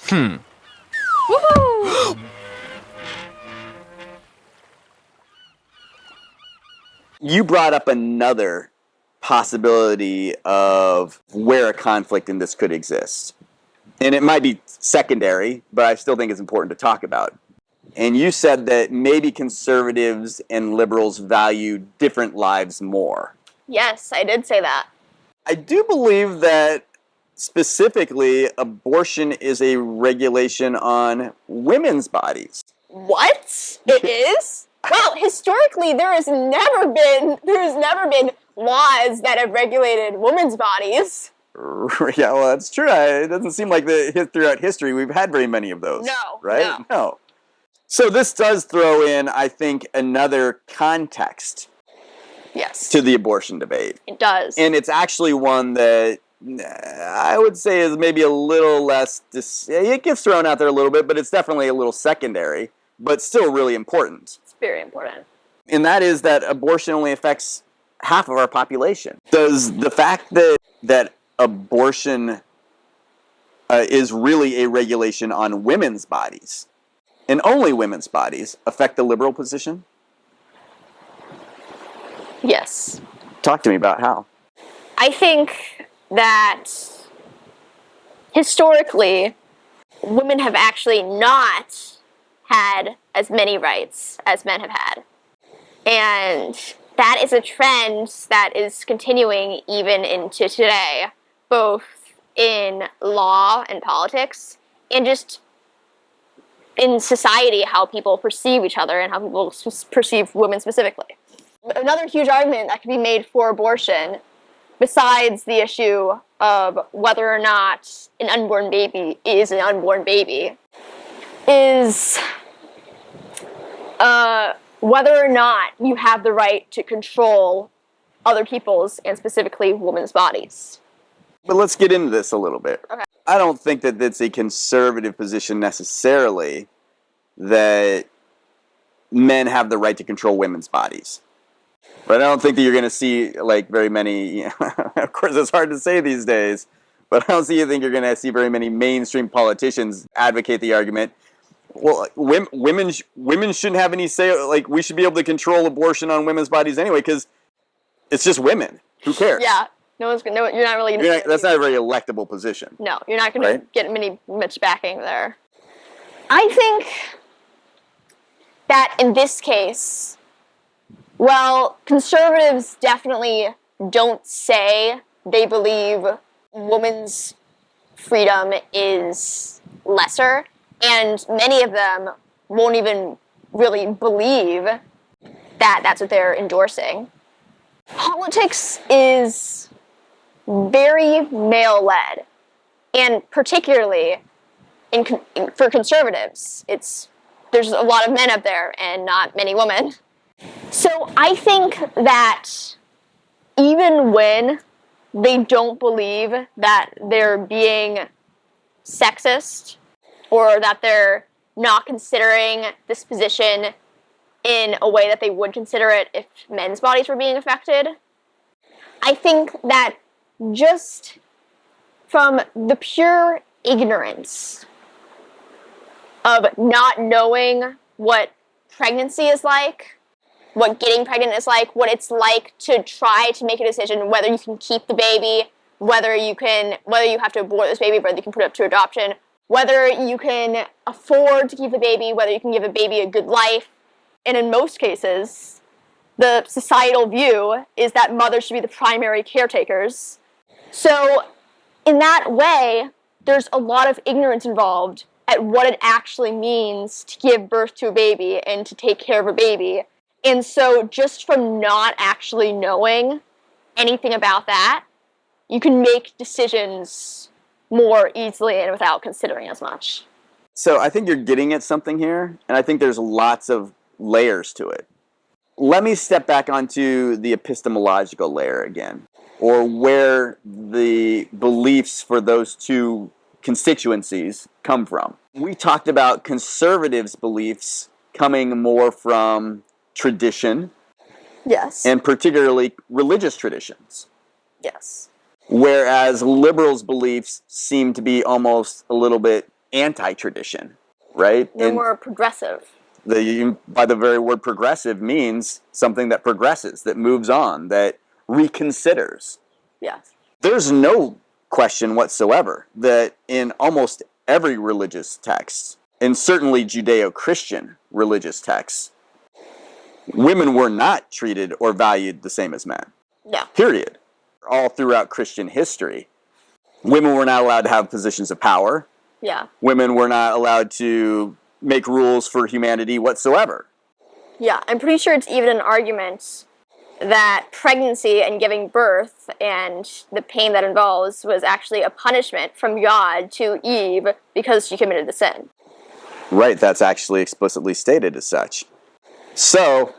Woohoo! You brought up another possibility of where a conflict in this could exist. And it might be secondary, but I still think it's important to talk about. And you said that maybe conservatives and liberals value different lives more. Yes, I did say that. I do believe that specifically abortion is a regulation on women's bodies. What? It is? Well, historically, there has never been laws that have regulated women's bodies. Yeah, well, that's true. It doesn't seem like throughout history we've had very many of those. No. Right? No. So this does throw in, I think, another context. Yes. To the abortion debate. It does. And it's actually one that I would say is maybe a little less, it gets thrown out there a little bit, but it's definitely a little secondary, but still really important. It's very important. And that is that abortion only affects half of our population. Does the fact that abortion is really a regulation on women's bodies, and only women's bodies, affect the liberal position? Yes. Talk to me about how. I think that historically, women have actually not had as many rights as men have had. And that is a trend that is continuing even into today, both in law and politics, and just in society, how people perceive each other and how people perceive women specifically. Another huge argument that can be made for abortion, besides the issue of whether or not an unborn baby is an unborn baby, is whether or not you have the right to control other people's, and specifically women's bodies. But let's get into this a little bit. Okay. I don't think that it's a conservative position necessarily that men have the right to control women's bodies. But I don't think that you're going to see like very many, of course it's hard to say these days, but I don't think you're going to see very many mainstream politicians advocate the argument, well, women shouldn't have any say, like we should be able to control abortion on women's bodies anyway, because it's just women. Who cares? Yeah. You're not really going to... That's not a very electable position. No, you're not going to get much backing there. I think that in this case, well, conservatives definitely don't say they believe women's freedom is lesser, and many of them won't even really believe that that's what they're endorsing. Politics is very male-led, and particularly for conservatives, there's a lot of men up there and not many women. So I think that even when they don't believe that they're being sexist or that they're not considering this position in a way that they would consider it if men's bodies were being affected, I think that just from the pure ignorance of not knowing what pregnancy is like, what getting pregnant is like, what it's like to try to make a decision whether you can keep the baby, whether you have to abort this baby, whether you can put it up to adoption, whether you can afford to keep the baby, whether you can give a baby a good life. And in most cases, the societal view is that mothers should be the primary caretakers. So in that way, there's a lot of ignorance involved at what it actually means to give birth to a baby and to take care of a baby. And so just from not actually knowing anything about that, you can make decisions more easily and without considering as much. So I think you're getting at something here, and I think there's lots of layers to it. Let me step back onto the epistemological layer again, or where the beliefs for those two constituencies come from. We talked about conservatives' beliefs coming more from tradition. Yes. And particularly religious traditions. Yes. Whereas liberals' beliefs seem to be almost a little bit anti-tradition, right? They're more progressive. By the very word progressive means something that progresses, that moves on, that reconsiders. Yes. There's no question whatsoever that in almost every religious text, and certainly Judeo-Christian religious texts, women were not treated or valued the same as men. Yeah. Period. All throughout Christian history, women were not allowed to have positions of power. Yeah. Women were not allowed to make rules for humanity whatsoever. Yeah, I'm pretty sure it's even an argument that pregnancy and giving birth and the pain that involves was actually a punishment from God to Eve because she committed the sin. Right, that's actually explicitly stated as such. So,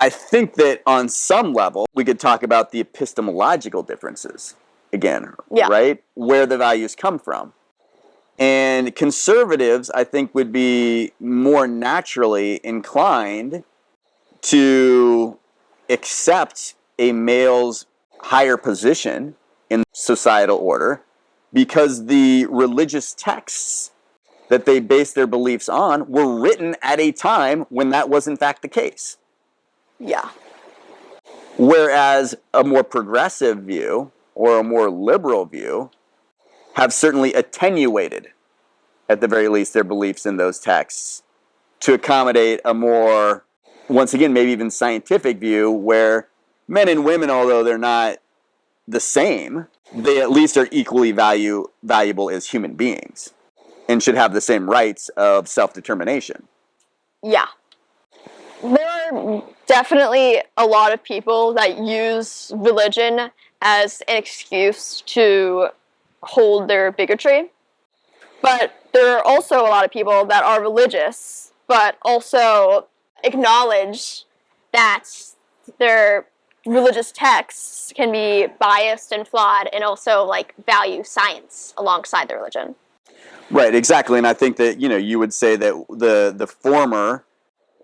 I think that on some level, we could talk about the epistemological differences again, right? Where the values come from. And conservatives, I think, would be more naturally inclined to accept a male's higher position in societal order because the religious texts that they base their beliefs on were written at a time when that was in fact the case. Yeah. Whereas a more progressive view or a more liberal view have certainly attenuated, at the very least, their beliefs in those texts to accommodate a more, once again, maybe even scientific view where men and women, although they're not the same, they at least are equally valuable as human beings and should have the same rights of self-determination. Yeah. There are definitely a lot of people that use religion as an excuse to hold their bigotry. But there are also a lot of people that are religious, but also acknowledge that their religious texts can be biased and flawed and also like value science alongside the religion. Right, exactly. And I think that, you would say that the former,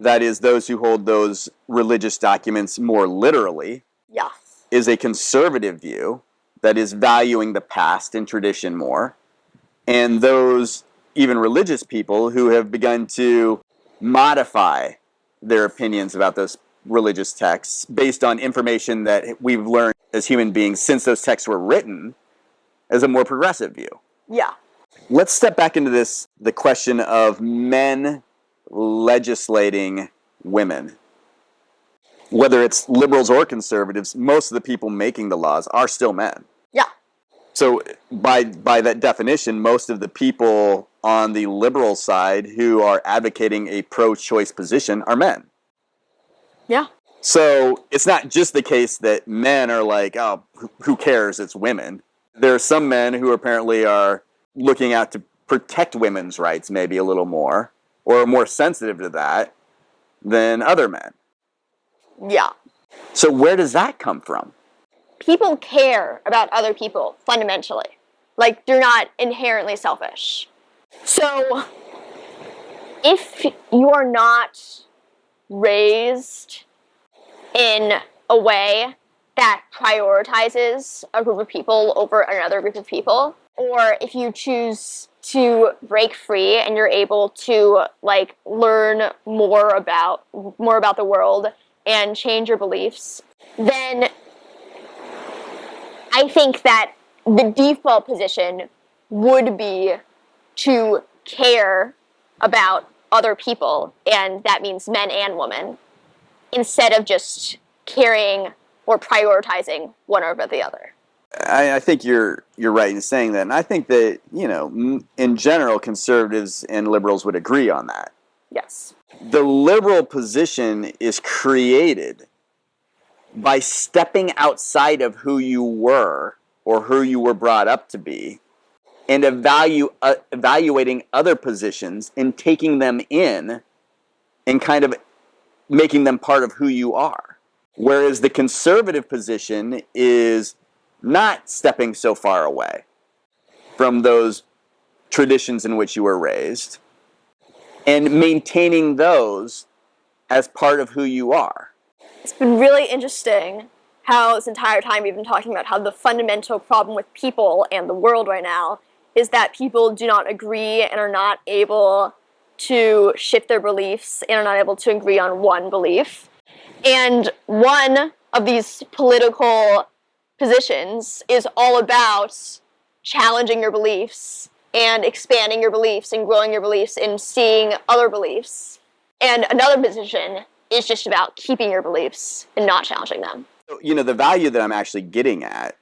that is those who hold those religious documents more literally, is a conservative view that is valuing the past and tradition more. And those, even religious people, who have begun to modify their opinions about those religious texts based on information that we've learned as human beings since those texts were written, as a more progressive view. Yeah. Let's step back into the question of men legislating women. Whether it's liberals or conservatives, most of the people making the laws are still men. Yeah. So by that definition, most of the people on the liberal side who are advocating a pro-choice position are men. Yeah. So it's not just the case that men are like, oh, who cares, it's women. There are some men who apparently are looking out to protect women's rights maybe a little more, or are more sensitive to that than other men. Yeah. So where does that come from? People care about other people, fundamentally. Like, they're not inherently selfish. So, if you're not raised in a way that prioritizes a group of people over another group of people, or if you choose to break free and you're able to, like, learn more about the world and change your beliefs, then I think that the default position would be to care about other people, and that means men and women, instead of just caring or prioritizing one over the other. I think you're right in saying that, and I think that, in general, conservatives and liberals would agree on that. Yes. The liberal position is created by stepping outside of who you were or who you were brought up to be and evaluating other positions and taking them in and kind of making them part of who you are. Whereas the conservative position is not stepping so far away from those traditions in which you were raised and maintaining those as part of who you are. It's been really interesting how this entire time we've been talking about how the fundamental problem with people and the world right now is that people do not agree and are not able to shift their beliefs and are not able to agree on one belief. And one of these political positions is all about challenging your beliefs and expanding your beliefs and growing your beliefs and seeing other beliefs. And another position is just about keeping your beliefs and not challenging them. You know, the value that I'm actually getting at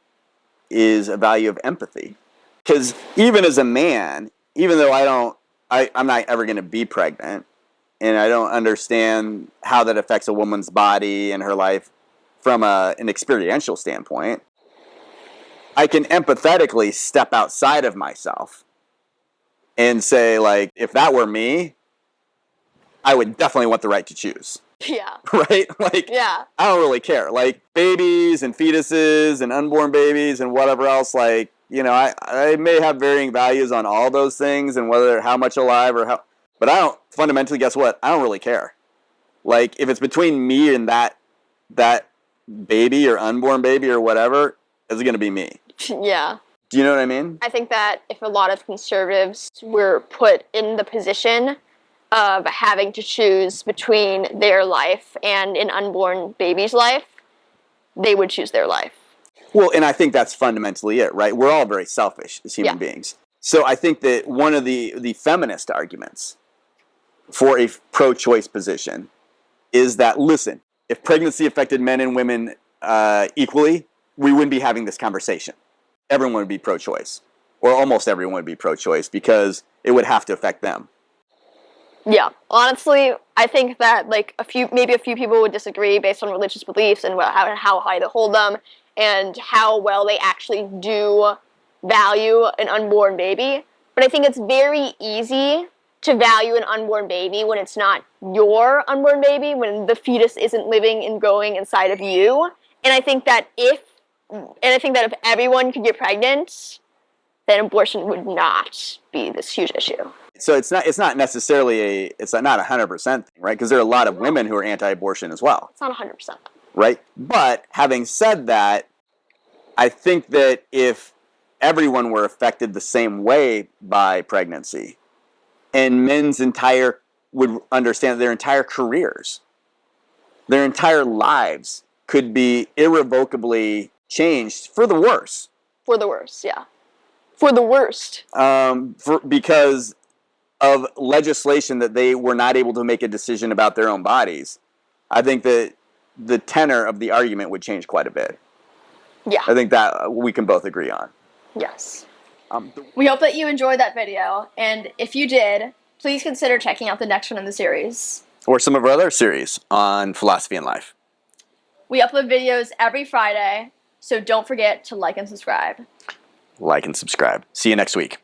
is a value of empathy. Because even as a man, even though I'm not ever going to be pregnant, and I don't understand how that affects a woman's body and her life from an experiential standpoint, I can empathetically step outside of myself and say, like, if that were me, I would definitely want the right to choose. Yeah. Right? Like, Yeah. I don't really care. Like, babies and fetuses and unborn babies and whatever else, like, you know, I may have varying values on all those things and whether how much alive or how, but I don't, fundamentally, guess what? I don't really care. Like, if it's between me and that baby or unborn baby or whatever, it's going to be me. Yeah. Do you know what I mean? I think that if a lot of conservatives were put in the position of having to choose between their life and an unborn baby's life, they would choose their life. Well, and I think that's fundamentally it, right? We're all very selfish as human beings. So I think that one of the feminist arguments for a pro-choice position is that, listen, if pregnancy affected men and women equally, we wouldn't be having this conversation. Everyone would be pro-choice, or almost everyone would be pro-choice, because it would have to affect them. Yeah, honestly, I think that like maybe a few people would disagree based on religious beliefs and how high they hold them and how well they actually do value an unborn baby. But I think it's very easy to value an unborn baby when it's not your unborn baby, when the fetus isn't living and growing inside of you. And I think that if everyone could get pregnant, then abortion would not be this huge issue. So it's not necessarily it's not 100% thing, right? Because there are a lot of women who are anti-abortion as well. It's not 100%. Right? But having said that, I think that if everyone were affected the same way by pregnancy, and would understand that their entire careers, their entire lives could be irrevocably changed for the worse. For the worse, yeah. For the worst. Because of legislation that they were not able to make a decision about their own bodies, I think that the tenor of the argument would change quite a bit. Yeah. I think that we can both agree on. Yes. We hope that you enjoyed that video, and if you did, please consider checking out the next one in the series. Or some of our other series on philosophy and life. We upload videos every Friday, so don't forget to like and subscribe. Like and subscribe. See you next week.